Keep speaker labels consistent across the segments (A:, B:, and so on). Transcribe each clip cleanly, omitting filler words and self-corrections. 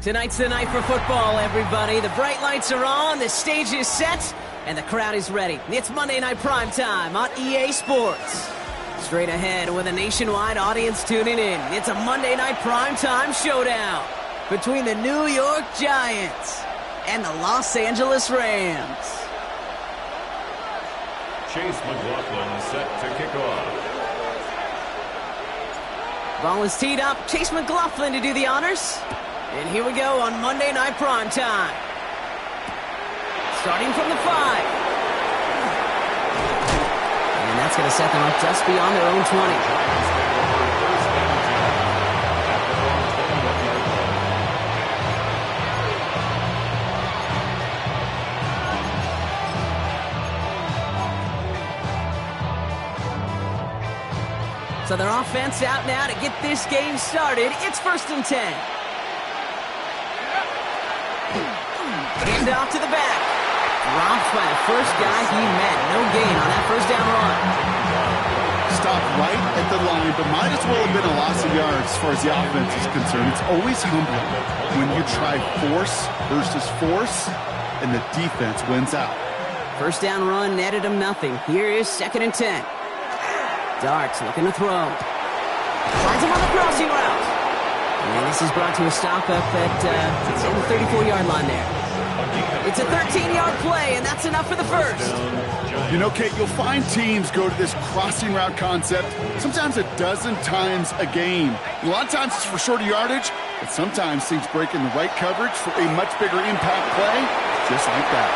A: Tonight's the night for football, everybody. The bright lights are on, the stage is set, and the crowd is ready. It's Monday Night Primetime on EA Sports. Straight ahead with a nationwide audience tuning in, it's a Monday Night Primetime showdown between the New York Giants and the Los Angeles Rams.
B: Chase McLaughlin set to kick off.
A: Ball is teed up. Chase McLaughlin to do the honors. And here we go on Monday Night Primetime. Starting from the 5. And that's going to set them up just beyond their own 20. So their offense out now to get this game started. It's 1st and 10. Hand off to the back. Dropped by the first guy he met. No gain on that first down run.
C: Stopped right at the line, but might as well have been a loss of yards as far as the offense is concerned. It's always humbling when you try force versus force, and the defense wins out.
A: First down run netted him nothing. Here is 2nd and 10. Darts looking to throw. Finds him on the crossing route. And this is brought to a stop up at the 34-yard line there. It's a 13-yard play, and that's enough for the first.
C: You know, Kate, you'll find teams go to this crossing route concept sometimes a dozen times a game. A lot of times it's for shorter yardage, but sometimes teams break in the right coverage for a much bigger impact play, just like that.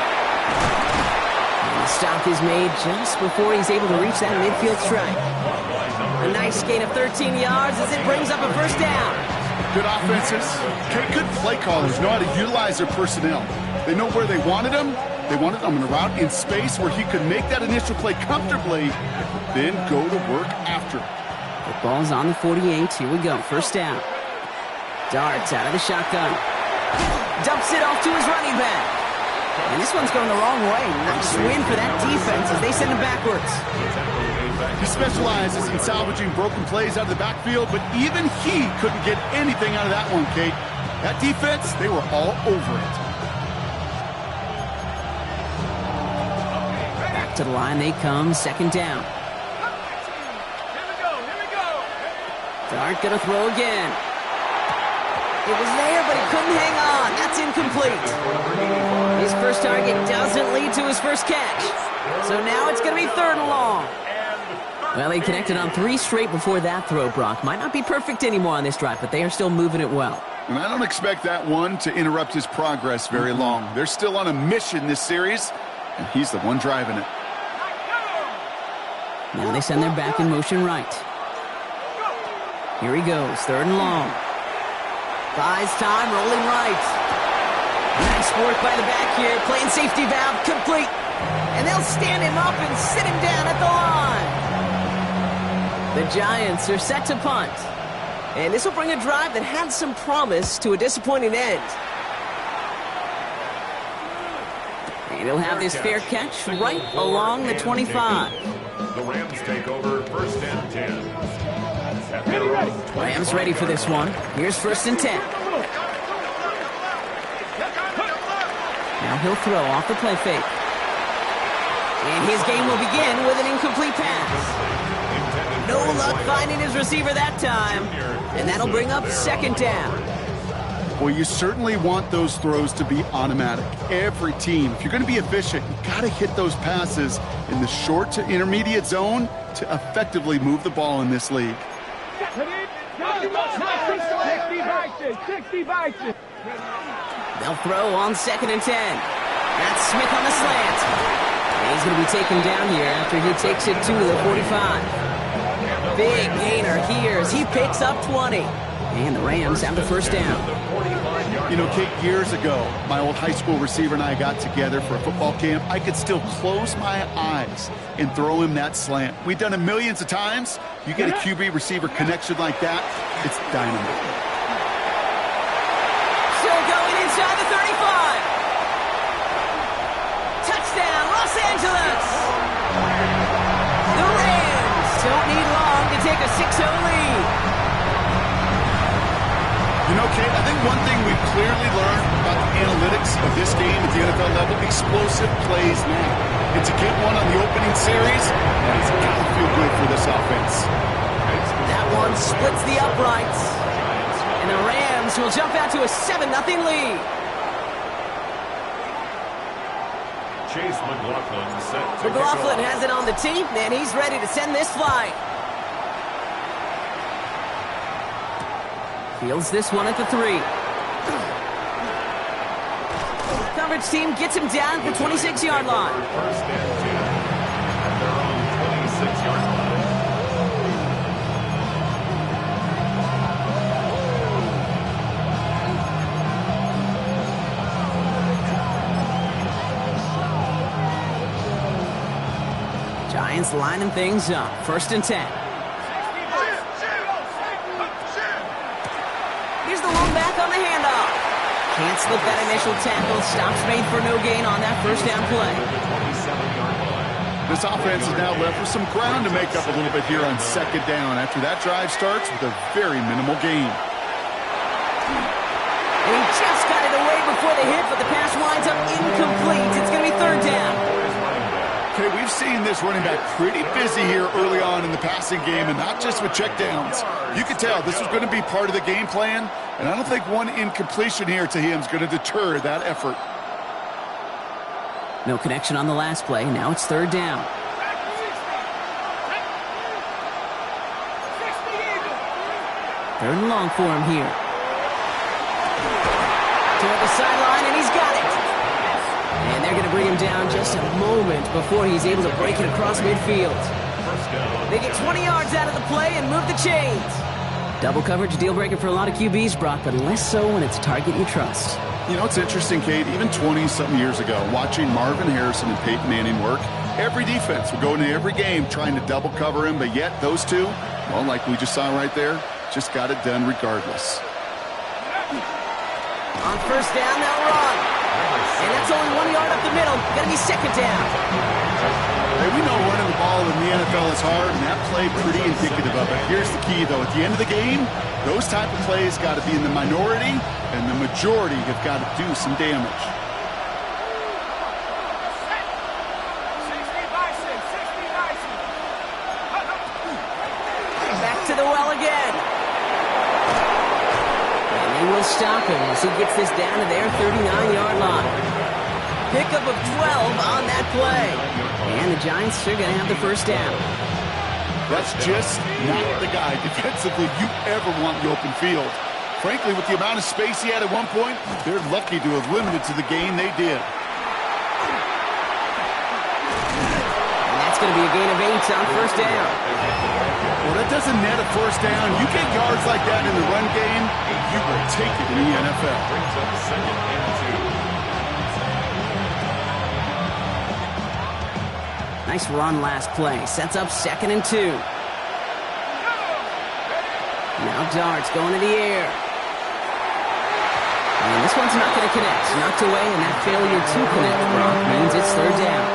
A: The stop is made just before he's able to reach that midfield strike. A nice gain of 13 yards as it brings up a first down.
C: Good offenses. Good play callers know how to utilize their personnel. They know where they wanted them. They wanted them in a route in space where he could make that initial play comfortably, then go to work after.
A: The ball's on the 48. Here we go. First down. Darts out of the shotgun. Dumps it off to his running back. And this one's going the wrong way. Nice win for that defense as they send him backwards.
C: He specializes in salvaging broken plays out of the backfield, but even he couldn't get anything out of that one, Kate. That defense, they were all over it.
A: Back to the line they come, 2nd down. Dart gonna throw again. It was there, but he couldn't hang on. That's incomplete. His first target doesn't lead to his first catch. So now it's going to be 3rd and long. Well, they connected on 3 straight before that throw, Brock. Might not be perfect anymore on this drive, but they are still moving it well.
C: And I don't expect that one to interrupt his progress very long. They're still on a mission this series, and he's the one driving it.
A: Now they send their back in motion right. Here he goes, 3rd and long. Buys time, rolling right. Nice work by the back here, playing safety valve complete. And they'll stand him up and sit him down at the line. The Giants are set to punt. And this will bring a drive that had some promise to a disappointing end. And he'll have this fair catch right along the 25.
B: The Rams take over 1st and 10.
A: Rams ready for this one. Here's 1st and 10. Now he'll throw off the play fake. And his game will begin with an incomplete pass. No luck finding his receiver that time. And that'll bring up 2nd down.
C: Well, you certainly want those throws to be automatic. Every team, if you're going to be efficient, you've got to hit those passes in the short to intermediate zone to effectively move the ball in this league.
A: They'll throw on 2nd and 10. That's Smith on the slant. And he's going to be taken down here after he takes it to the 45. Big gainer here as he picks up 20. And the Rams have the first down.
C: You know, Kate, years ago, my old high school receiver and I got together for a football camp. I could still close my eyes and throw him that slant. We've done it millions of times. You get a QB receiver connection like that, it's dynamite.
A: Still going inside the 35. Touchdown, Los Angeles. The Rams don't need long to take a 6-0 lead.
C: You know, Kate, I think one thing we've clearly learned about the analytics of this game at the NFL level, explosive plays now. And to get one on the opening series, it's got to feel good for this offense.
A: That one splits the uprights. And the Rams will jump out to a 7-0 lead.
B: Chase McLaughlin set to
A: McLaughlin has it on the tee, and he's ready to send this flight. Fields this one at the 3. Coverage team gets him down at the 26-yard line.
B: First and 10 at their own 26-yard line.
A: Giants lining things up. First and 10. Here's the one back on the handoff. Can't slip that initial tackle. Stops made for no gain on that first down play.
C: This offense is now left with some ground to make up a little bit here on second down after that drive starts with a very minimal gain.
A: And he just got it away before the hit, but the pass winds up incomplete. It's going to be third down.
C: Okay, we've seen this running back pretty busy here early on in the passing game, and not just with checkdowns. You can tell this was going to be part of the game plan, and I don't think one incompletion here to him is going to deter that effort.
A: No connection on the last play. Now it's third down. Third and long for him here. Toward the sideline, and he's got it. And they're going to bring him down just a moment before he's able to break it across midfield. They get 20 yards out of the play and move the chains. Double coverage, deal breaker for a lot of QBs, Brock, but less so when it's a target you trust.
C: You know, it's interesting, Kate, even 20-something years ago, watching Marvin Harrison and Peyton Manning work, every defense would go into every game trying to double cover him, but yet those two, well, like we just saw right there, just got it done regardless.
A: On first down, they'll run. And that's only 1 yard up the middle. Got to be second down.
C: Hey, we know running the ball in the NFL is hard, and that play pretty indicative of it. Here's the key, though. At the end of the game, those type of plays got to be in the minority, and the majority have got to do some damage.
A: Back to the well again. And they will stop him as he gets this down to their 39-yard line. Pickup of 12 on that play. And the Giants are going to have the first down.
C: That's just not the guy defensively you ever want in the open field. Frankly, with the amount of space he had at one point, they're lucky to have limited to the gain they did.
A: And that's going to be a gain of 8 on first down.
C: Well, that doesn't net a first down. You get yards like that in the run game, you will take it in the NFL.
B: Brings up second and 2.
A: Nice run last play. Sets up second and 2. Now Darts going to the air. And this one's not going to connect. Knocked away, and that failure to connect, Brock, means it's third down.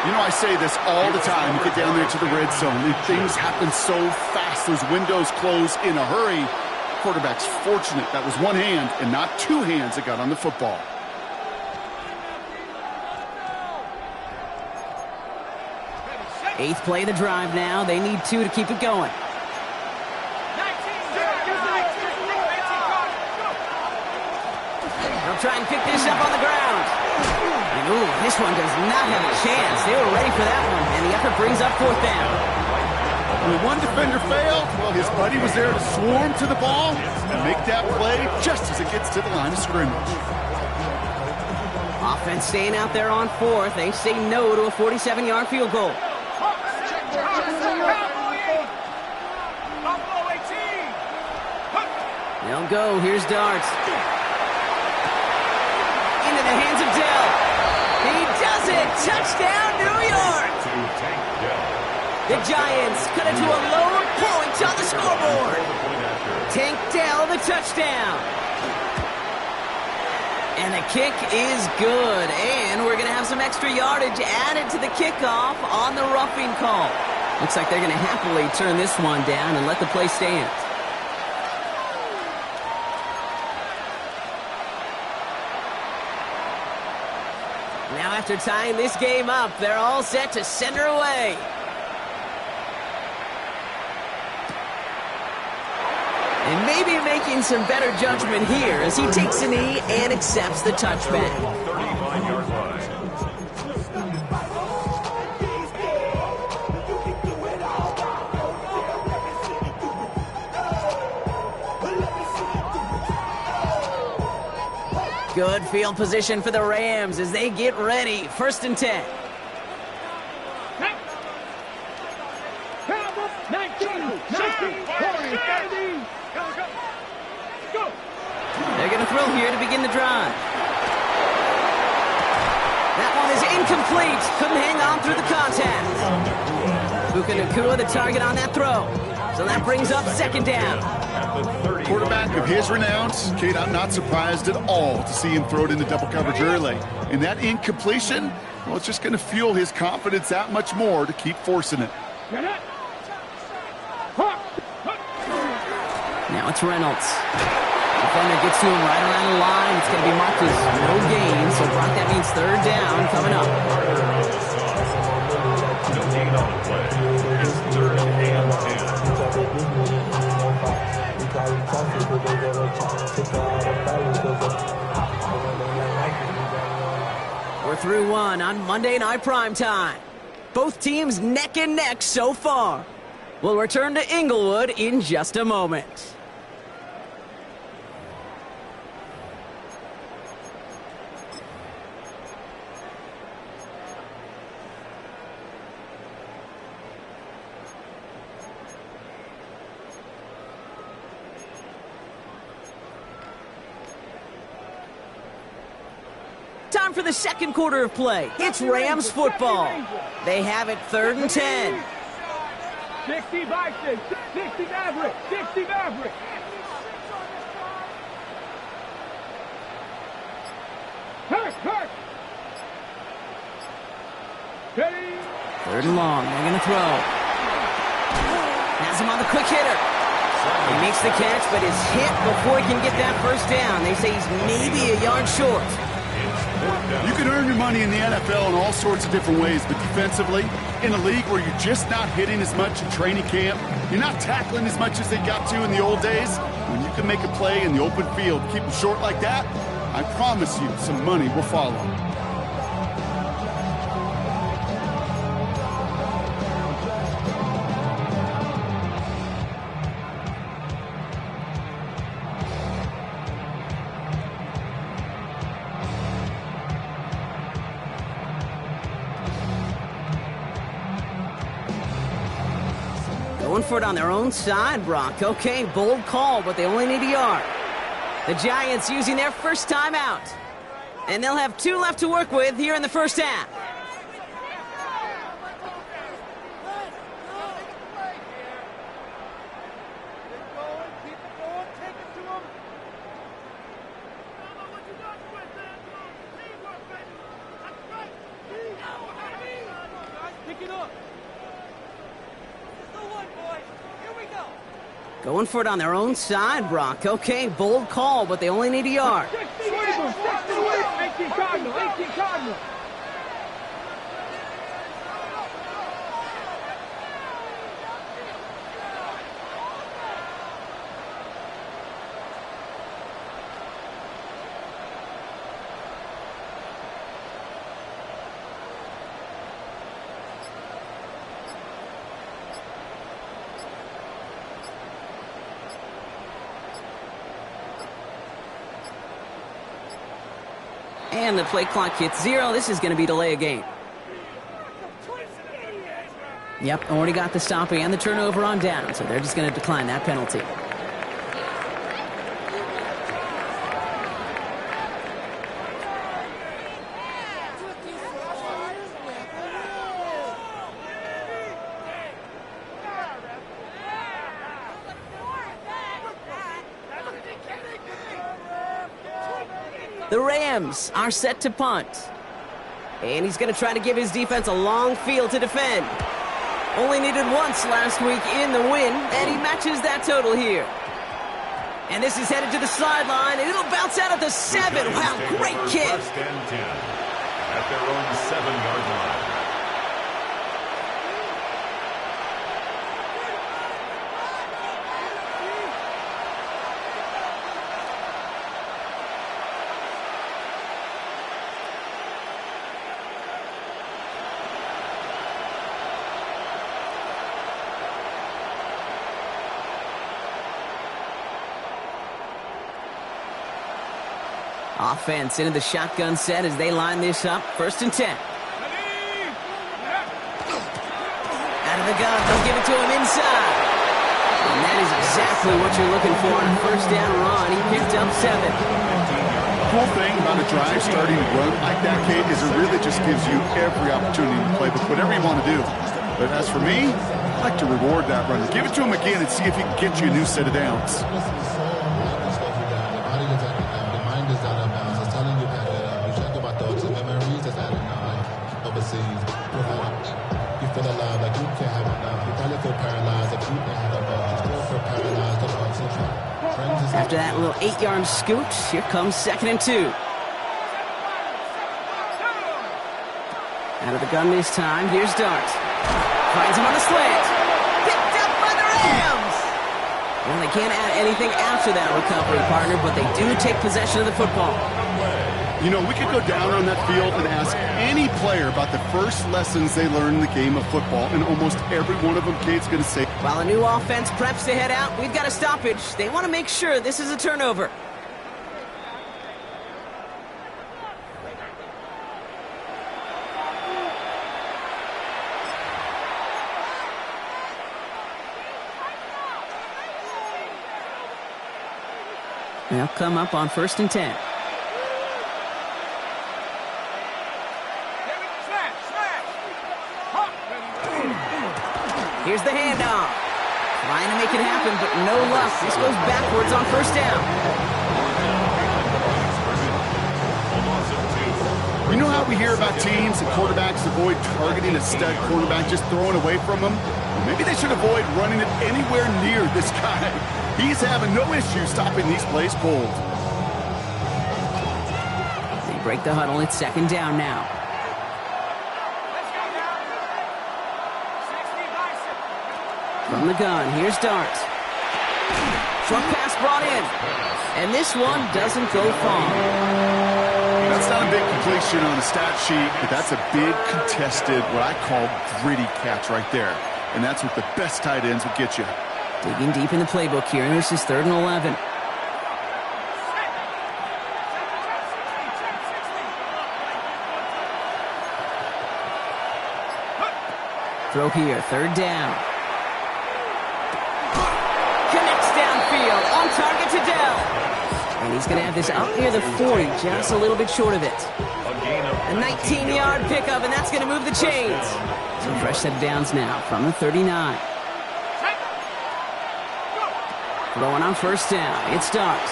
C: You know, I say this all the time. You get down there to the red zone, and things happen so fast. Those windows close in a hurry. Quarterback's fortunate that was one hand and not two hands that got on the football.
A: Eighth play of the drive now. They need 2 to keep it going. They'll try and pick this up on the ground. And ooh, this one does not have a chance. They were ready for that one, and the effort brings up fourth down.
C: When one defender failed, well, his buddy was there to swarm to the ball and make that play just as it gets to the line of scrimmage.
A: Offense staying out there on fourth. They say no to a 47-yard field goal. They'll go. Here's Darts. Into the hands of Dell. He does it. Touchdown, New York. The Giants cut it to a low point on the scoreboard. Tank Dell, the touchdown. And the kick is good. And we're going to have some extra yardage added to the kickoff on the roughing call. Looks like they're going to happily turn this one down and let the play stand. Now after tying this game up, they're all set to send her away. And maybe making some better judgment here as he takes a knee and accepts the touchback.
B: 39-yard line.
A: Good field position for the Rams as they get ready. 1st and 10. They're going to throw here to begin the drive. That one is incomplete. Couldn't hang on through the contact. Puka Nacua the target on that throw. So that brings up 2nd down.
C: Quarterback of his renounce, Kate, I'm not surprised at all to see him throw it into double coverage early. And that incompletion, well, it's just going to fuel his confidence that much more to keep forcing it.
A: Now it's Reynolds. Defender gets to him right around the line. It's going to be marked as no gain, so Brock, that means 3rd down coming up.
B: No gain on the play. It's 3rd and 10.
A: We're through one on Monday Night Primetime. Both teams neck and neck so far. We'll return to Inglewood in just a moment. Time for the 2nd quarter of play. It's Rams football. They have it 3rd and 10.
D: 60 Vikings, 60 Maverick, 60 Maverick. Hurt.
A: 3rd and long. They're going to throw. Has him on the quick hitter. He makes the catch, but is hit before he can get that 1st down. They say he's maybe a yard short.
C: You can earn your money in the NFL in all sorts of different ways, but defensively, in a league where you're just not hitting as much in training camp, you're not tackling as much as they got to in the old days, when you can make a play in the open field, keep them short like that, I promise you some money will follow.
A: Going for it on their own side, Brock. Okay, bold call, but they only need a yard. The Giants using their 1st time out. And they'll have 2 left to work with here in the 1st half. Going for it on their own side, Brock. Okay, bold call, but they only need a yard.
D: 18 Cardinal.
A: And the play clock hits 0. This is going to be delay a game. Yep, already got the stop and the turnover on down, so they're just going to decline that penalty. The Rams are set to punt. And he's going to try to give his defense a long field to defend. Only needed once last week in the win, and he matches that total here. And this is headed to the sideline, and it'll bounce out at the 7. Wow, great kick.
B: 1st and 10 at at their own 7-yard line.
A: Offense into the shotgun set as they line this up. 1st and 10. Out of the gun, they'll give it to him inside. And that is exactly what you're looking for on a 1st down run. He picked up 7.
C: The cool thing about a drive starting to run like that, Kate, is it really just gives you every opportunity to play with whatever you want to do. But as for me, I like to reward that runner. Give it to him again and see if he can get you a new set of downs.
A: After that little 8-yard scoot, here comes 2nd and 2. Out of the gun this time, here's Dart. Finds him on the slant. Picked up by the Rams! Well, they can't add anything after that recovery, partner, but they do take possession of the football.
C: You know, we could go down on that field and ask any player about the first lessons they learned in the game of football, and almost every one of them, Kate's going to say,
A: while a new offense preps to head out, we've got a stoppage. They want to make sure this is a turnover. They'll come up on 1st and 10. Here's the handoff. Trying to make it happen, but no luck. This goes backwards on 1st down.
C: You know how we hear about teams and quarterbacks avoid targeting a stud cornerback, just throwing away from him? Well, maybe they should avoid running it anywhere near this guy. He's having no issue stopping these plays cold.
A: They break the huddle. It's 2nd down now. From the gun, here's Dart. Short pass brought in. And this one doesn't go far.
C: That's not a big completion on the stat sheet, but that's a big contested, what I call gritty catch right there. And that's what the best tight ends will get you.
A: Digging deep in the playbook here. This is 3rd and 11. Throw here, 3rd down. On target to Dell. And he's going to have this out near the 40, just a little bit short of it. A 19-yard pickup, and that's going to move the chains. So fresh set of downs now from the 39. Throwing on 1st down. It starts.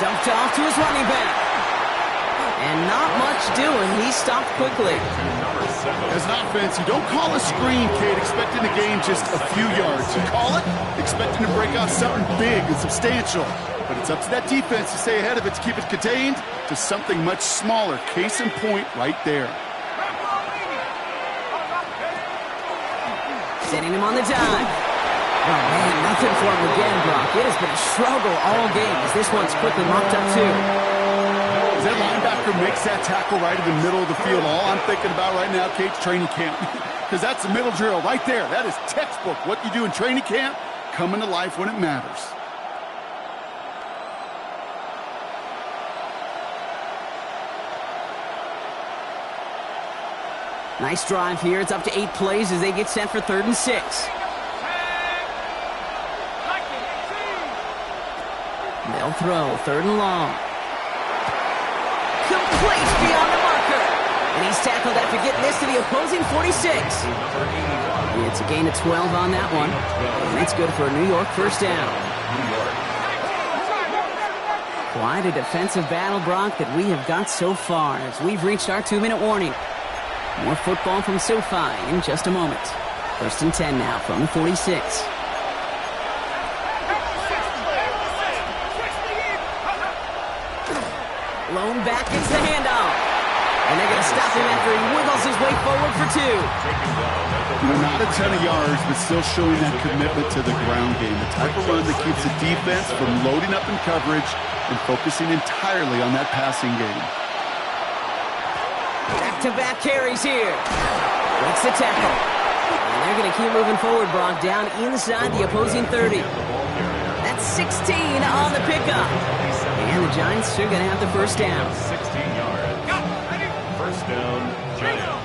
A: Dumped off to his running back. And not much doing. He stopped quickly.
C: As an offense, you don't call a screen, Kate, expecting to gain just a few yards. You call it expecting to break out something big and substantial. But it's up to that defense to stay ahead of it, to keep it contained to something much smaller. Case in point right there.
A: Setting him on the dive. Oh, man, nothing for him again, Brock. It has been a struggle all game as this one's quickly mopped up, too.
C: As that linebacker makes that tackle right in the middle of the field, all I'm thinking about right now, Kate's training camp. Because that's the middle drill right there. That is textbook. What you do in training camp, coming to life when it matters.
A: Nice drive here. It's up to 8 plays as they get set for 3rd and 6. They'll throw 3rd and long. Complete beyond the marker. And he's tackled after getting this to the opposing 46. It's a gain of 12 on that one. And it's good for a New York 1st down. Quite a defensive battle, Brock, that we have got so far as we've reached our 2-minute warning. More football from SoFi in just a moment. 1st and 10 now from the 46. Blown back, it's the handoff. And they're going to stop him after he wiggles his way forward for 2.
C: Not a ton of yards, but still showing that commitment to the ground game. The type of run that keeps the defense from loading up in coverage and focusing entirely on that passing game.
A: Back-to-back carries here. Breaks the tackle. And they're going to keep moving forward, Brock, down inside the opposing 30. That's 16 on the pickup. And the Giants are going to have the first down.
B: 16 yards. First down, Giants.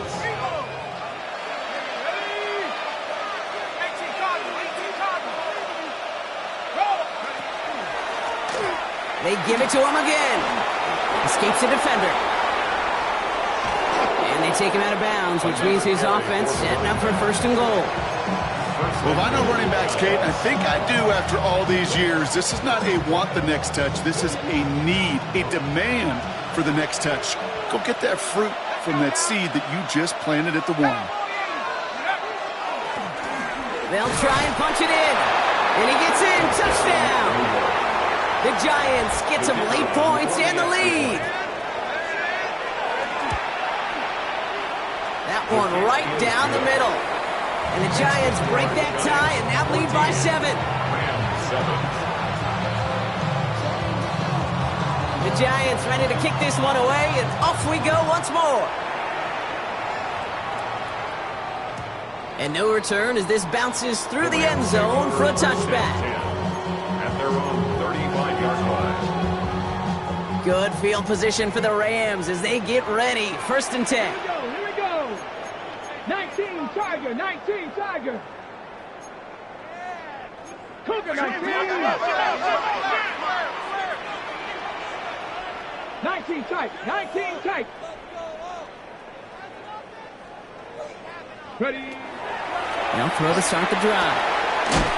A: They give it to him again. Escapes the defender. And they take him out of bounds, which means his offense setting up for first and goal.
C: Well, if I know running backs, Kate, I think I do after all these years, this is not a want the next touch. This is a need, a demand for the next touch. Go get that fruit from that seed that you just planted at the 1.
A: They'll try and punch it in. And he gets in. Touchdown. The Giants get some late points and the lead. That one right down the middle. And the Giants break that tie and now lead by 7. The Giants ready to kick this one away, and off we go once more. And no return as this bounces through the end zone for a touchback.
B: At their own 35-yard line.
A: Good field position for the Rams as they get ready. First and 10.
D: Here we go. 19 Tiger, 19 Tiger. Cougar 19. 19 tight, 19 tight. Ready.
A: They'll throw to start the drive.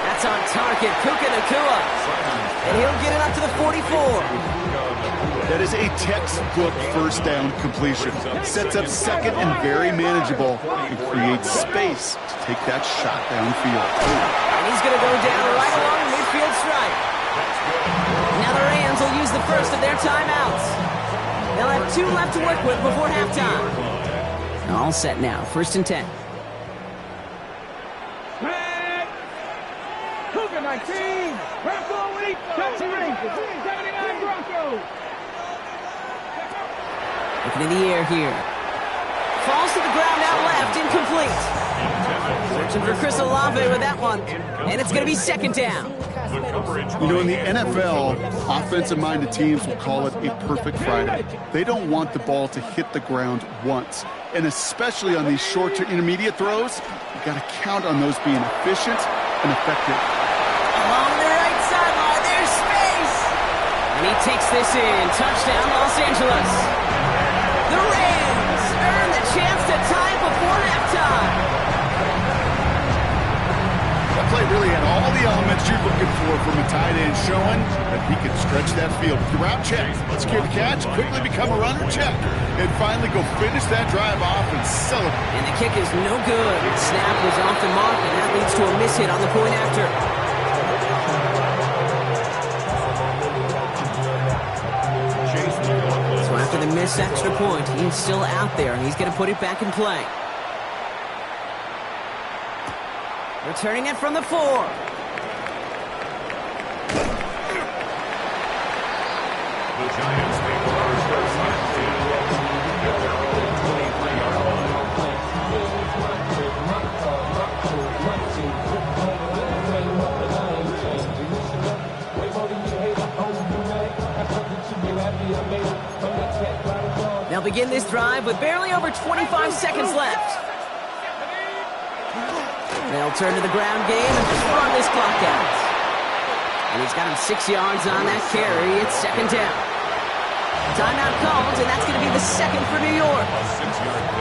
A: That's on target. Puka Nacua. And he'll get it up to the 44.
C: That is a textbook first down completion. Sets up second and very manageable and creates space to take that shot downfield.
A: And he's going to go down right along the midfield stripe. Now the Rams will use the first of their timeouts. They'll have 2 left to work with before halftime. All set now. First and 10.
D: Cougar 19. Bronco 8. Touch the ring. 79 Broncos.
A: Looking in the air here. Falls to the ground out left. Incomplete. Searching for Chris Olave with that one. And it's going to be second down.
C: You know, in the NFL, offensive-minded teams will call it a perfect Friday. They don't want the ball to hit the ground once. And especially on these short to intermediate throws, you've got to count on those being efficient and effective.
A: Along the right sideline, there's space. And he takes this in. Touchdown, Los Angeles. The Rams earn the chance to tie before halftime.
C: That play really had all the elements you're looking for from a tight end, showing that he can stretch that field. The route check, secure the catch, quickly become a runner, check, and finally go finish that drive off and celebrate.
A: And the kick is no good. Snap was off the mark, and that leads to a miss hit on the point after. So after the missed extra point, he's still out there, and he's going to put it back in play. Returning it from the 4.
B: The Giants make the first first and 10 at their own 23-yard
A: line. They'll begin this drive with barely over 25 seconds left. They'll turn to the ground game and just run this clock out. And he's got him 6 yards on that carry. It's second down. Timeout called, and that's going to be the second for New York.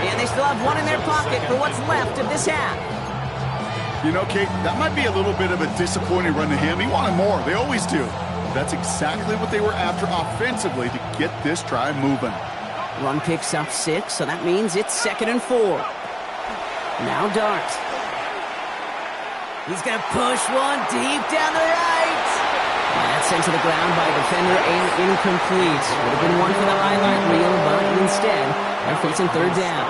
A: And they still have one in their pocket for what's left of this half.
C: You know, Kate, that might be a little bit of a disappointing run to him. He wanted more. They always do. That's exactly what they were after offensively to get this drive moving.
A: Run picks up 6, so that means it's second and 4. Now Dart. He's going to push one deep down the right. That's sent to the ground by a defender and incomplete. Would have been one for the highlight reel, but instead, they're facing third down.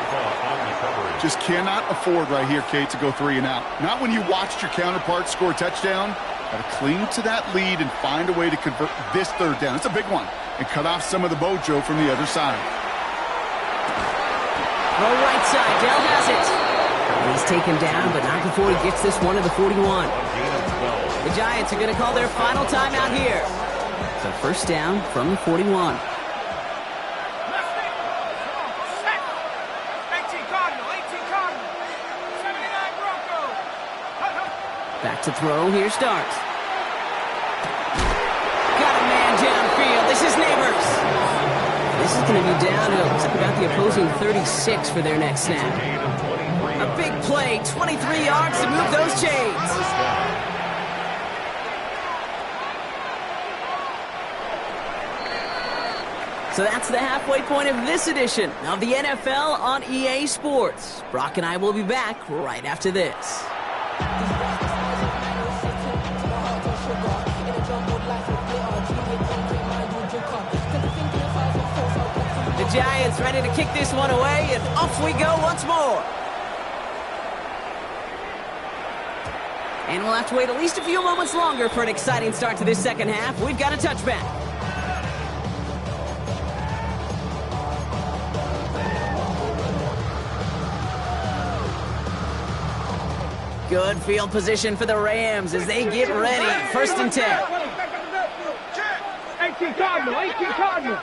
C: Just cannot afford right here, Kate, to go 3 and out. Not when you watched your counterpart score a touchdown. Got to cling to that lead and find a way to convert this third down. It's a big one. And cut off some of the mojo from the other side.
A: Throw right side. Dell has it. He's taken down, but not before he gets this one to the 41. The Giants are going to call their final timeout here. So first down from the 41. Back to throw. Here starts. Got a man downfield. This is Neighbors. This is going to be down to about the opposing 36 for their next snap. A big play. 23 yards to move those chains. So that's the halfway point of this edition of the NFL on EA Sports. Brock and I will be back right after this. The Giants ready to kick this one away, and off we go once more. And we'll have to wait at least a few moments longer for an exciting start to this second half. We've got a touchback. Good field position for the Rams as they get ready. 1st and 10.
D: 18 Cardinal, 18 Cardinal.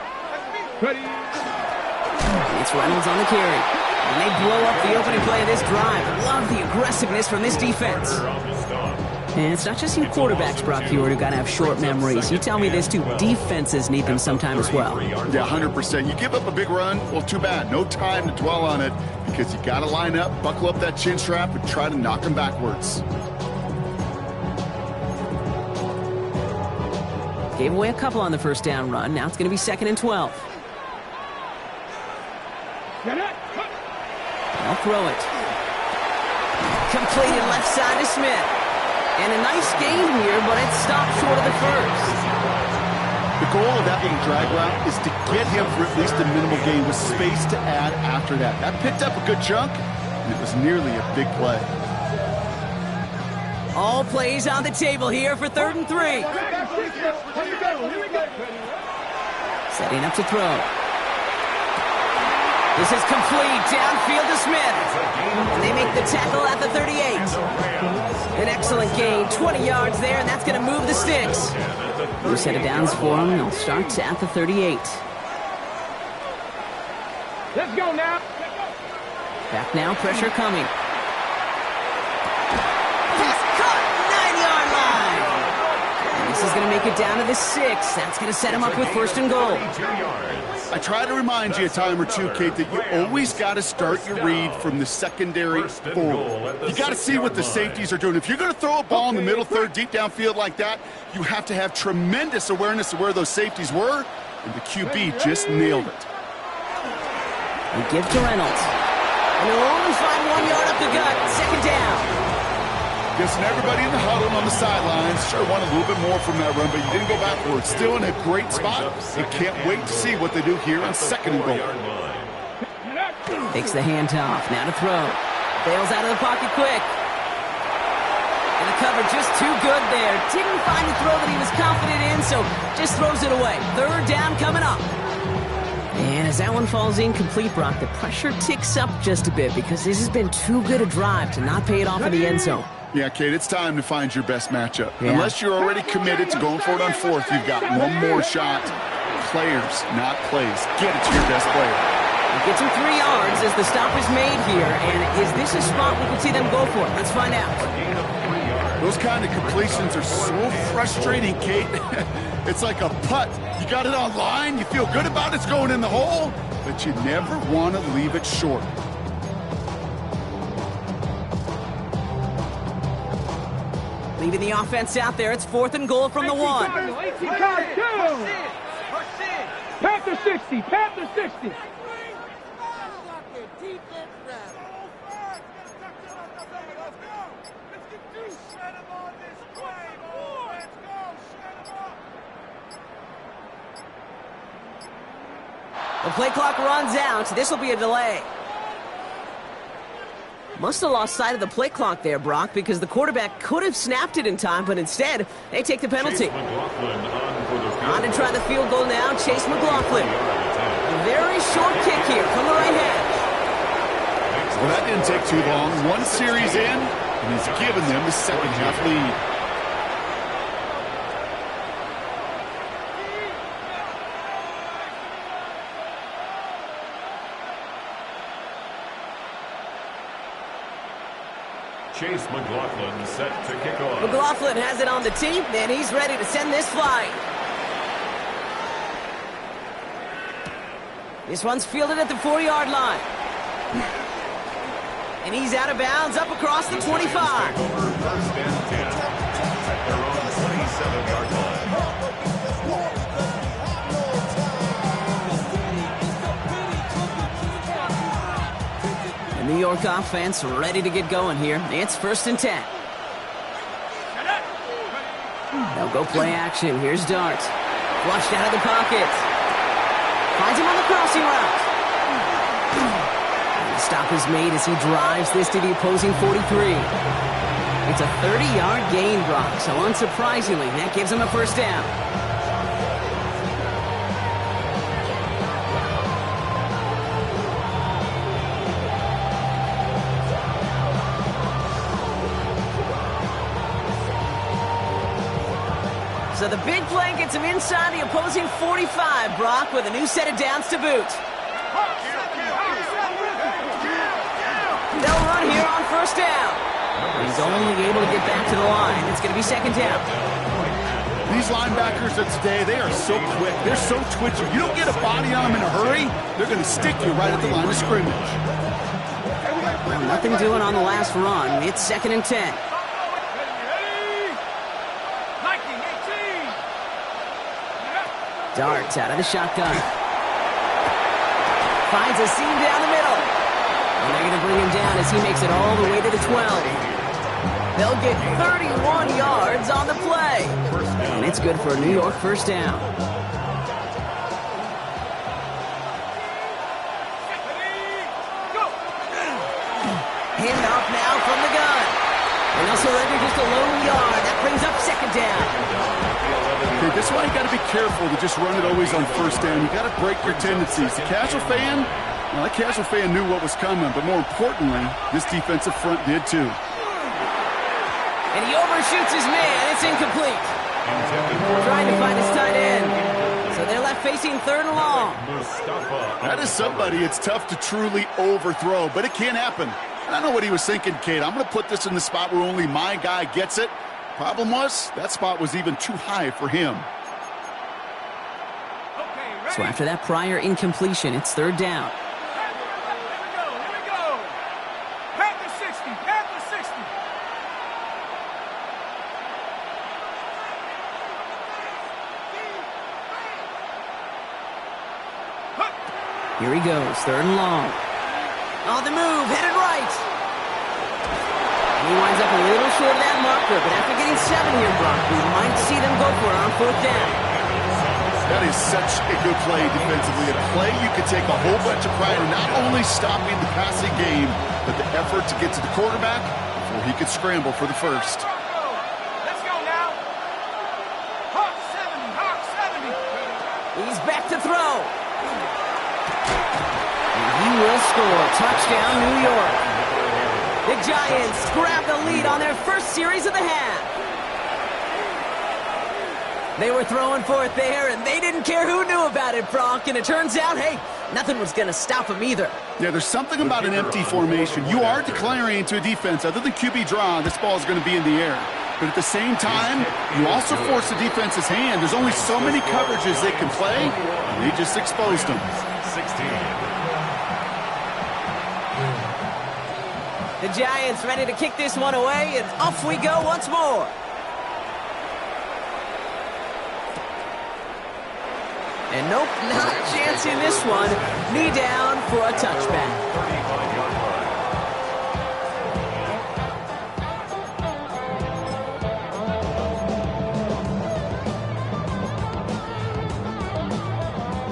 D: Ready.
A: It's Reynolds on the carry. And they blow up the opening play of this drive. Love the aggressiveness from this defense. And it's not just you quarterbacks, Brock Huard, who got to have short memories. You tell me this too. Defenses need them sometime as well.
C: Yeah, 100%. You give up a big run, well, too bad. No time to dwell on it because you got to line up, buckle up that chin strap, and try to knock them backwards.
A: Gave away a couple on the first down run. Now it's going to be 2nd and 12. They'll throw it. Completed left side to Smith. And a nice gain here, but it stopped short of the first.
C: The goal of that little drag route is to get him for at least a minimal gain with space to add after that. That picked up a good chunk, and it was nearly a big play.
A: All plays on the table here for 3rd and 3. Setting up to throw. This is complete. Downfield to Smith. And they make the tackle at the 38. An excellent gain. 20 yards there, and that's going to move the sticks. New set of downs for them. They'll start at the 38.
D: Let's go now.
A: Back now, pressure coming. He's cut. 9-yard line. And this is going to make it down to the 6. That's going to set him up with 1st and goal.
C: I try to remind you a time or two, Kate, that you always got to start your read from the secondary forward. You got to see what the safeties are doing. If you're going to throw a ball in the middle third, deep downfield like that, you have to have tremendous awareness of where those safeties were, and the QB just nailed it.
A: We give to Reynolds. And they'll only find 1 yard up the gut. 2nd down.
C: Guessing everybody in the huddle on the sidelines sure want a little bit more from that run, but you didn't go backwards. Still in a great spot. You can't wait to see what they do here on 2nd and goal.
A: Takes the handoff. Now to throw. Bails out of the pocket quick. And the cover just too good there. Didn't find the throw that he was confident in, so just throws it away. 3rd down coming up. And as that one falls incomplete, Brock, the pressure ticks up just a bit because this has been too good a drive to not pay it off in the end zone.
C: Yeah, Kate, it's time to find your best matchup.
A: Yeah.
C: Unless you're already committed to going for it on 4th, you've got one more shot. Players, not plays. Get it to your best player.
A: It gets him 3 yards as the stop is made here. And is this a spot we can see them go for? Let's find out.
C: Those kind of completions are so frustrating, Kate. It's like a putt. You got it on line, you feel good about it's going in the hole, but you never want to leave it short.
A: Leaving the offense out there. It's 4th and goal from the 1.
D: Panther 60. Panther 60.
A: The play clock runs out. This will be a delay. Must have lost sight of the play clock there, Brock, because the quarterback could have snapped it in time, but instead, they take the penalty. On to try the field goal now, Chase McLaughlin. A very short kick here from the right hash.
C: Well, that didn't take too long. One series in, and he's given them the second half lead.
B: Chase McLaughlin set to kick off.
A: McLaughlin has it on the tee, and he's ready to send this flying. This one's fielded at the 4-yard line. And he's out of bounds up across the 25.
B: First and 10 at their own 27-yard line.
A: The New York offense ready to get going here. It's 1st and 10. They'll go play action. Here's Dart. Flushed out of the pocket. Finds him on the crossing route. And the stop is made as he drives this to the opposing 43. It's a 30-yard gain, Brock, so unsurprisingly, that gives him a first down. So the big play gets him inside the opposing 45, Brock, with a new set of downs to boot. They'll run here on first down. He's only able to get back to the line. It's going to be second down.
C: These linebackers of today, they are so quick. They're so twitchy. You don't get a body on them in a hurry, they're going to stick you right at the line of scrimmage.
A: Well, nothing doing on the last run. It's 2nd and 10. Darts out of the shotgun. Finds a seam down the middle. And they're going to bring him down as he makes it all the way to the 12. They'll get 31 yards on the play. And it's good for a New York first down. Hand off now from the gun. And they'll surrender just a lone yard. That brings up second down.
C: Okay, this is why you got to be careful to just run it always on first down. You got to break your tendencies. The casual fan, well, that casual fan knew what was coming, but more importantly, this defensive front did too.
A: And he overshoots his man. It's incomplete. Trying to find his tight end. So they're left facing 3rd and long.
C: That is somebody it's tough to truly overthrow, but it can happen. And I know what he was thinking, Kate. I'm going to put this in the spot where only my guy gets it. Problem was, that spot was even too high for him.
A: So after that prior incompletion, it's 3rd down.
D: Here we go. Panther 60, Panther 60.
A: Here he goes, 3rd and long. On the move, headed right. He winds up a little short of that marker, but after getting 7 here, Brock, we might see them go for it on 4th down.
C: That is such a good play defensively. A play you could take a whole bunch of pride in not only stopping the passing game, but the effort to get to the quarterback before he could scramble for the first.
D: Let's go now. Hawk 70, Hawk 70.
A: He's back to throw. And he will score. Touchdown, New York. The Giants grab the lead on their first series of the half. They were throwing for it there, and they didn't care who knew about it, Brock. And it turns out, hey, nothing was going to stop them either.
C: Yeah, there's something about an empty formation. You are declaring to a defense, other than QB draw, this ball is going to be in the air. But at the same time, you also force the defense's hand. There's only so many coverages they can play, and they just exposed them.
B: 16.
A: The Giants ready to kick this one away, and off we go once more. And nope, not a chance in this one. Knee down for a touchback.
B: 35-yard line.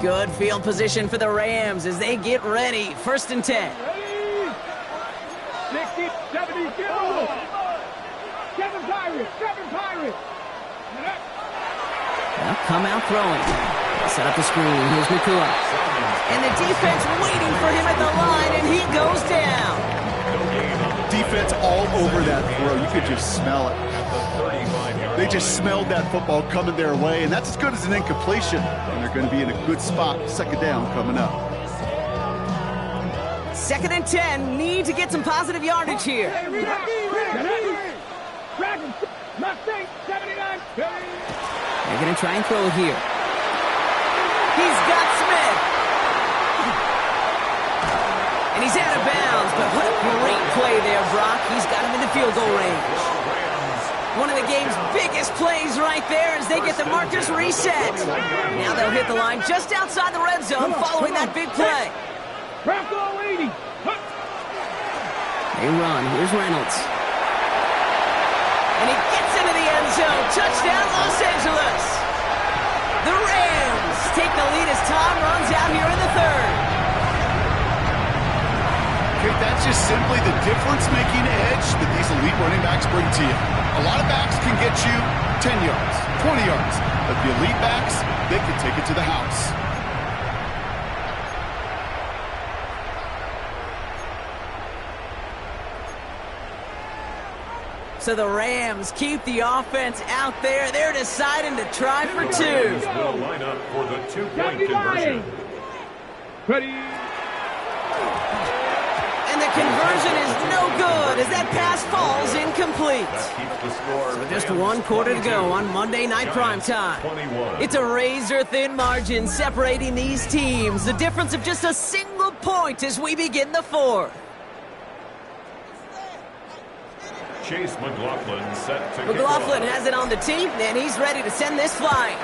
A: Good field position for the Rams as they get ready. 1st and 10.
D: Ready? 60, 70, go! 7 Pirates, 7 Pirates!
A: Now come out throwing. Set up the screen. Here's Nakua. And the defense waiting for him at the line, and he goes down.
C: Defense all over that throw. You could just smell it. They just smelled that football coming their way, and that's as good as an incompletion. And they're going to be in a good spot. 2nd down coming up.
A: 2nd and 10. Need to get some positive yardage here.
D: Mustang, 79.
A: They're going to try and throw it here. He's got Smith. And he's out of bounds, but what a great play there, Brock. He's got him in the field goal range. One of the game's biggest plays right there as they get the markers reset. Now they'll hit the line just outside the red zone following that big play.
D: Bronco 80.
A: They run. Here's Reynolds. And he gets into the end zone. Touchdown, Los Angeles. The Rams take the lead as time runs out here in the 3rd.
C: Okay, that's just simply the difference-making edge that these elite running backs bring to you. A lot of backs can get you 10 yards, 20 yards, but the elite backs, they can take it to the house.
A: So the Rams keep the offense out there. They're deciding to try for 2.
B: Will line up for the 2-point conversion.
D: Ready?
A: And the conversion is no good as that pass falls incomplete.
B: That keeps the score.
A: So just 1 quarter to go on Monday Night Primetime.
B: 21.
A: It's a razor-thin margin separating these teams. The difference of just a single point as we begin the 4th.
B: Chase McLaughlin set to
A: McLaughlin
B: kick off.
A: has it on the tee, and he's ready to send this flying.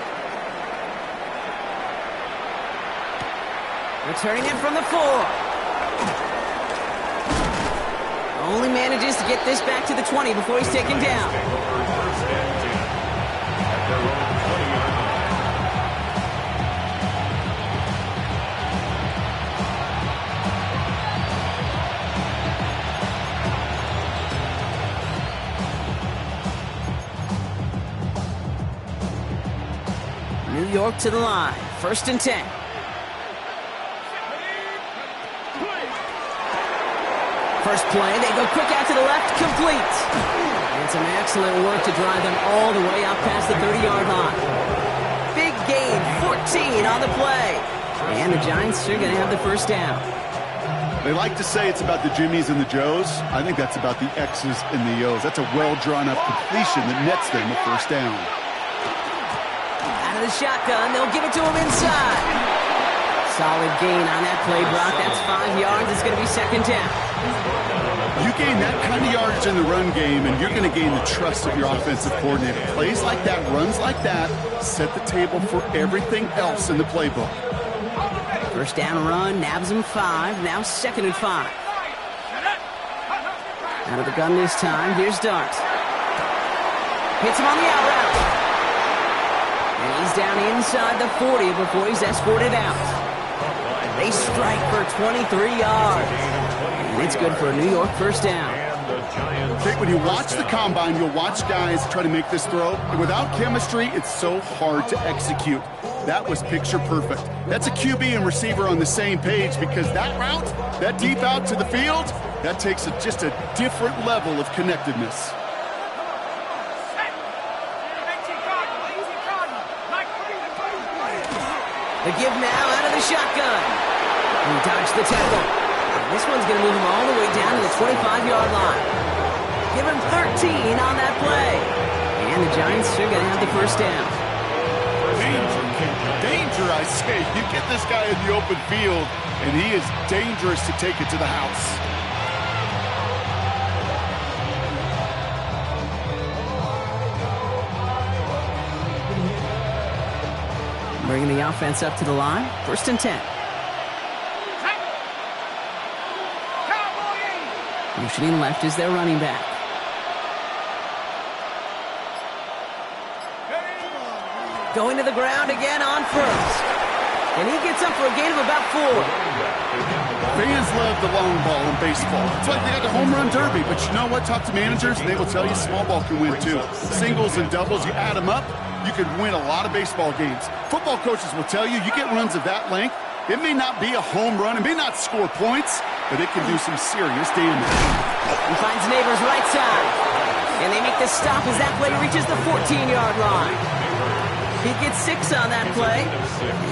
A: Returning it from the 4. Only manages to get this back to the 20 before he's taken down.
B: First and 10 at their own 20-yard line.
A: New York to the line. 1st and 10. First play, they go quick out to the left, complete. And some excellent work to drive them all the way out past the 30-yard line. Big gain, 14 on the play. And the Giants are going to have the 1st down.
C: They like to say it's about the Jimmies and the Joes. I think that's about the X's and the O's. That's a well-drawn-up completion that nets them a 1st down.
A: Out of the shotgun, they'll give it to him inside. Solid gain on that play, Brock. That's 5 yards. It's going to be 2nd down.
C: You gain that kind of yardage in the run game, and you're going to gain the trust of your offensive coordinator. Plays like that, runs like that, set the table for everything else in the playbook.
A: 1st down run, nabs him 5. Now 2nd and 5. Out of the gun this time. Here's Dart. Hits him on the out route. And he's down inside the 40 before he's escorted out. They strike for 23 yards. And it's good for a New York 1st down.
C: Okay, when you watch the combine, you'll watch guys try to make this throw. And without chemistry, it's so hard to execute. That was picture perfect. That's a QB and receiver on the same page because that route, that deep out to the field, that takes just a different level of connectedness.
A: The give now out of the shotgun. He dodged the tackle. And this one's going to move him all the way down to the 25-yard line. Give him 13 on that play. And the Giants are going to have the 1st down.
C: Danger, I say. You get this guy in the open field, and he is dangerous to take it to the house.
A: Bringing the offense up to the line. 1st and 10. Motioning left is their running back. Going to the ground again on 1st. And he gets up for a gain of about 4.
C: Fans love the long ball in baseball. It's like they got the home run derby, but you know what? Talk to managers, and they will tell you small ball can win too. Singles and doubles, you add them up, you could win a lot of baseball games. Football coaches will tell you get runs of that length. It may not be a home run, it may not score points, but it can do some serious damage.
A: He finds Neighbors right side. And they make the stop as that play reaches the 14-yard line. He gets 6 on that play,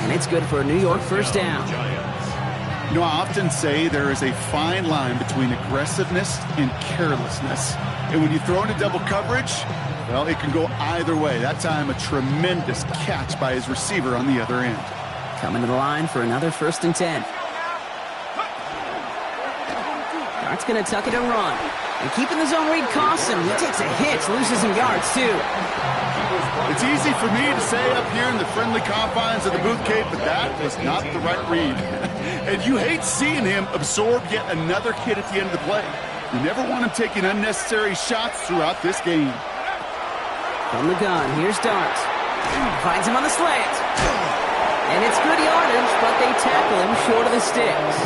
A: and it's good for a New York first down.
C: You know, I often say there is a fine line between aggressiveness and carelessness. And when you throw into double coverage, well, it can go either way. That time, a tremendous catch by his receiver on the other end.
A: Coming to the line for another 1st and 10. Dart's going to tuck it and run. And keeping the zone read costs him. He takes a hit, loses some yards, too.
C: It's easy for me to say up here in the friendly confines of the Booth Cave, but that was not the right read. And you hate seeing him absorb yet another hit at the end of the play. You never want him taking unnecessary shots throughout this game.
A: From the gun, here's Dart. Finds him on the slant. And it's good yardage, but they tackle him short of the sticks.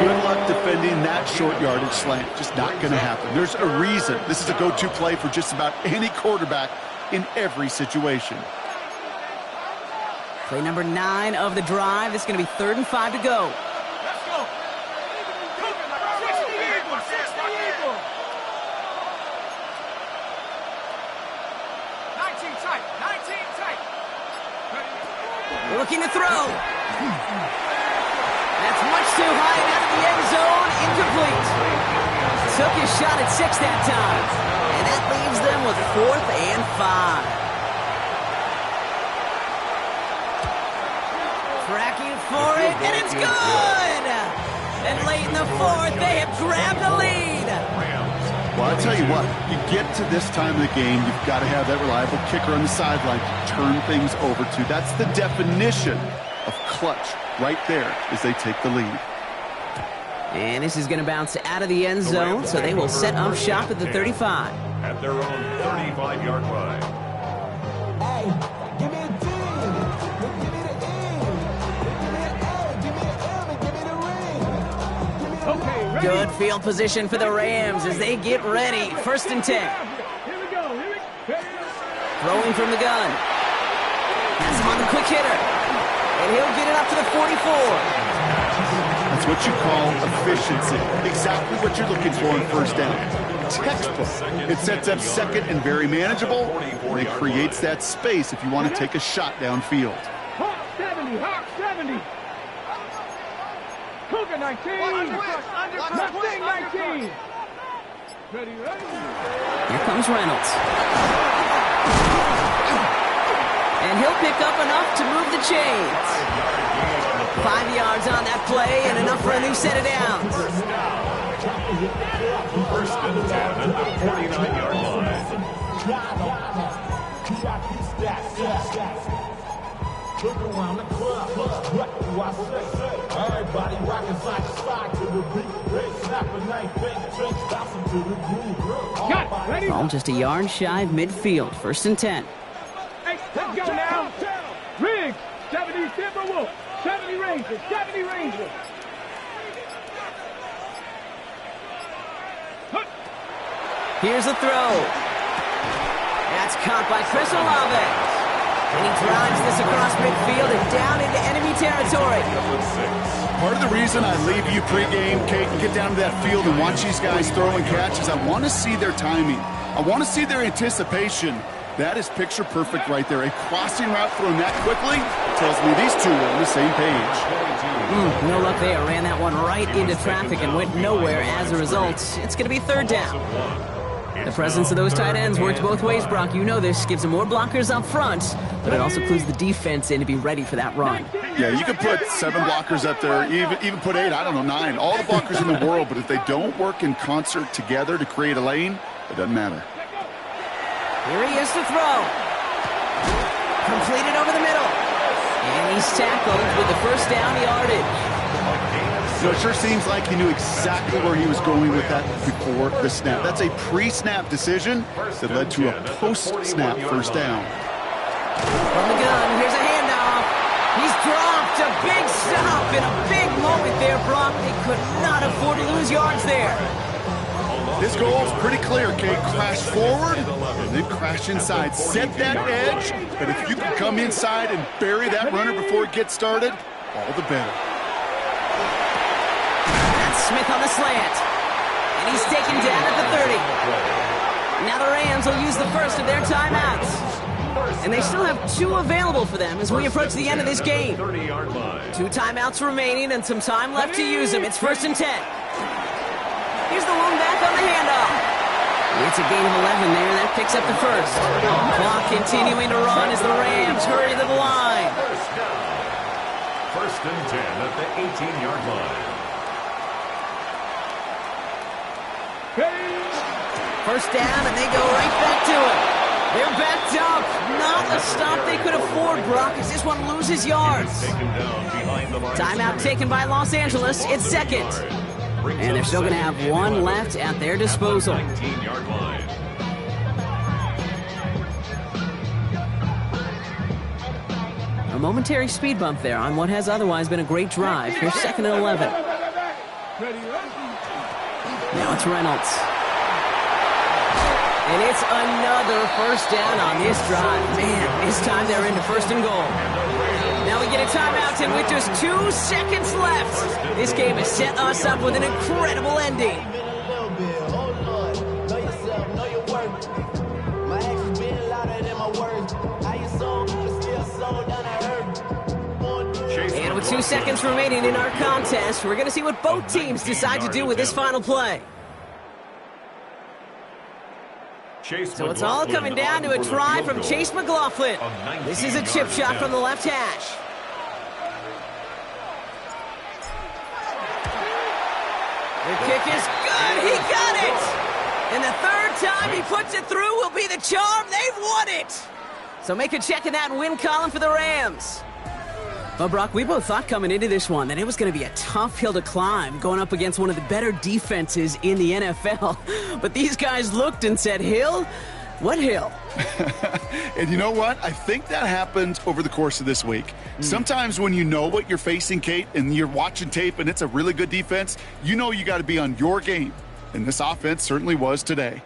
C: Good luck defending that short yardage slant. Just not going to happen. There's a reason this is a go-to play for just about any quarterback in every situation.
A: Play number 9 of the drive. This is going to be 3rd and 5 to go.
D: Let's go. 60 Eagles. 60 Eagles. 19 tight. 19 tight.
A: Looking to throw. That's much too high and out of the end zone. Incomplete. Took his shot at 6 that time. And that leaves them with 4th and 5. Tracking for it, and it's good! And late in the 4th, they have grabbed the lead.
C: Well, I'll tell you what, you get to this time of the game, you've got to have that reliable kicker on the sideline to turn things over to. That's the definition of clutch right there as they take the lead.
A: And this is going to bounce out of the end zone, so they will set up shop at the 35.
B: At their own 35-yard line.
E: Hey, give me a D. Give me the E. Give me an A. Give me an M. And give me the ring.
D: Okay, ready?
A: Good field position for the Rams as they get ready. 1st and 10.
D: Here we go. Here we go.
A: Throwing from the gun. Has him on the quick hitter. And he'll get it up to the 44.
C: That's what you call efficiency. Exactly what you're looking for in 1st down. Textbook. It sets up 2nd and very manageable, and it creates that space if you want to take a shot downfield.
D: Hawk 70. Hawk 70. Cougar 19. Mustang 19. Ready, ready.
A: Here comes Reynolds. And he'll pick up enough to move the chains. 5 yards on that play and enough for a new set of downs.
B: 1st and 10 at the 49-yard line.
E: Look around the club, what do I say? Everybody rockin' side to side to the beat. Red snapper, night bank, drinks, bouncing to the groove.
D: Got it. Ready?
A: All just a yard shy of midfield. 1st and 10.
D: Hey, let's go now. Riggs, 70 Timberwolf, 70 Rangers, 70 Rangers.
A: Here's a throw. That's caught by Chris Olave. And he drives this across midfield and down into enemy territory.
C: Part of the reason I leave you pregame, Kate, and get down to that field and watch these guys throw and catch is I want to see their timing. I want to see their anticipation. That is picture perfect right there. A crossing route thrown that quickly tells me these two are on the same page.
A: No luck there. Ran that one right into traffic and went nowhere as a result. It's going to be 3rd down. The presence of those tight ends works both ways, Brock. You know this. Gives them more blockers up front, but it also clues the defense in to be ready for that run.
C: Yeah, you can put 7 blockers up there, even put 8, I don't know, 9. All the blockers in the world, but if they don't work in concert together to create a lane, it doesn't matter.
A: Here he is to throw. Completed over the middle. And he's tackled with the 1st down yardage.
C: So it sure seems like he knew exactly where he was going with that before the snap. That's a pre-snap decision that led to a post-snap 1st down.
A: From the gun, here's a handoff. He's Dropped a big stop in a big moment there, Brock. They could not afford to lose yards there.
C: This goal is pretty clear, Kate. Crash forward and then crash inside. Set that edge, but if you can come inside and bury that runner before it gets started, all the better.
A: That's Smith on the slant. And he's taken down at the 30. Now the Rams will use the first of their timeouts. And they still have 2 available for them as we approach the end of this game.
B: 30-yard line.
A: 2 timeouts remaining and some time left to use them. It's 1st and 10. Here's the one back on the handoff. It's a gain of 11 there. That picks up the first. Clock continuing to run as the Rams hurry to the line.
B: First down. 1st and 10 at the 18-yard line.
A: First down, and they go right back to it. They're backed up. Not a stop they could afford, Brock, as this one loses yards.
B: Taken down behind the line.
A: Timeout taken by Los Angeles. It's 2nd. And they're still going to have 1 left at their disposal.
B: 19-yard line.
A: A momentary speed bump there on what has otherwise been a great drive. Here's 2nd and 11. Now it's Reynolds. And it's another first down on this drive. Man, this time they're into 1st and goal. Now we get a timeout, and with just 2 seconds left, this game has set us up with an incredible ending. And with 2 seconds remaining in our contest, we're going to see what both teams decide to do with this final play. So it's all coming down to a try from Chase McLaughlin. This is a chip shot from the left hash. The kick is good. He got it. And the 3rd time he puts it through will be the charm. They've won it. So make a check in that win column for the Rams. Well, Brock, we both thought coming into this one that it was going to be a tough hill to climb going up against one of the better defenses in the NFL. But these guys looked and said, Hill? What hill?
C: And you know what? I think that happened over the course of this week. Sometimes when you know what you're facing, Kate, and you're watching tape and it's a really good defense, you know you got to be on your game. And this offense certainly was today.